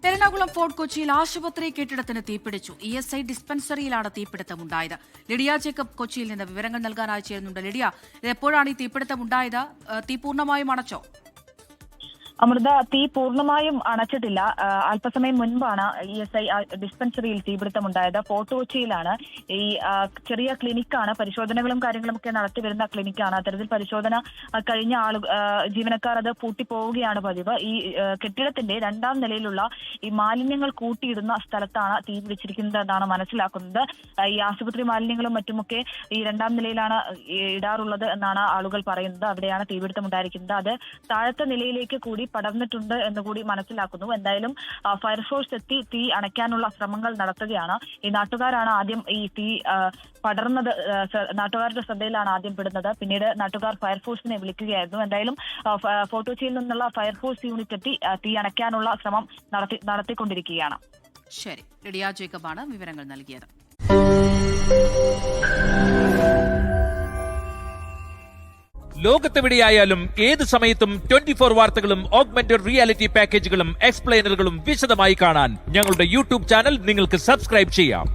Ernakulam fort കൊച്ചിയിൽ ആശുപത്രി കെട്ടിടത്തിന് തീപിടിച്ചു. ESI ഡിസ്പെൻസറിയിലാണ് തീപിടുത്തമുണ്ടായത്. ലിഡിയ ജേക്കബ് കൊച്ചിയിൽ നിന്ന് വിവരങ്ങൾ നൽകാനായി ചേരുന്നുണ്ട്. ലിഡിയ, എപ്പോഴാണ് ഈ തീപിടുത്തമുണ്ടായത്? തീ പൂർണ്ണമായും അണച്ചോ? അമൃത, തീ പൂർണ്ണമായും അണച്ചിട്ടില്ല. അല്പസമയം മുൻപാണ് ESI ഡിസ്പെൻസറിയിൽ തീപിടുത്തമുണ്ടായത്. ഫോർട്ട് കൊച്ചിയിലാണ്. ഈ ചെറിയ ക്ലിനിക്കാണ്, പരിശോധനകളും കാര്യങ്ങളും ഒക്കെ നടത്തിവരുന്ന ക്ലിനിക്കാണ്. അത്തരത്തിൽ പരിശോധന കഴിഞ്ഞ ജീവനക്കാർ അത് പൂട്ടിപ്പോവുകയാണ് പതിവ്. ഈ കെട്ടിടത്തിന്റെ 2ാം നിലയിലുള്ള ഈ മാലിന്യങ്ങൾ കൂട്ടിയിടുന്ന സ്ഥലത്താണ് തീ പിടിച്ചിരിക്കുന്നതെന്നാണ് മനസ്സിലാക്കുന്നത്. ഈ ആശുപത്രി മാലിന്യങ്ങളും മറ്റുമൊക്കെ ഈ 2ാം നിലയിലാണ് ഇടാറുള്ളത് എന്നാണ് ആളുകൾ പറയുന്നത്. അവിടെയാണ് തീപിടുത്തം ഉണ്ടായിരിക്കുന്നത്. അത് താഴത്തെ നിലയിലേക്ക് കൂടി പടർന്നിട്ടുണ്ട് എന്നുകൂടി മനസ്സിലാക്കുന്നു. എന്തായാലും ഫയർഫോഴ്സ് എത്തി തീ അണയ്ക്കാനുള്ള ശ്രമങ്ങൾ നടത്തുകയാണ്. ഈ നാട്ടുകാരാണ് ആദ്യം ഈ തീ പടർന്നത്, നാട്ടുകാരുടെ ശ്രദ്ധയിലാണ് ആദ്യം പെടുന്നത്. പിന്നീട് നാട്ടുകാർ ഫയർഫോഴ്സിനെ വിളിക്കുകയായിരുന്നു. എന്തായാലും ഫോർട്ട് കൊച്ചിയിൽ നിന്നുള്ള ഫയർഫോഴ്സ് യൂണിറ്റ് എത്തി തീ അണയ്ക്കാനുള്ള ശ്രമം നടത്തിക്കൊണ്ടിരിക്കുകയാണ്. ശരി, ലിഡിയ ജേക്കബാണ് വിവരങ്ങൾ നൽകിയത്. ലോകത്തെവിടെയായാലും ഏത് സമയത്തും 24 വാർത്തകളും ഓഗ്മെന്റഡ് റിയാലിറ്റി പാക്കേജുകളും എക്സ്പ്ലെയിനറുകളും വിശദമായി കാണാൻ ഞങ്ങളുടെ YouTube ചാനൽ നിങ്ങൾക്ക് സബ്സ്ക്രൈബ് ചെയ്യാം.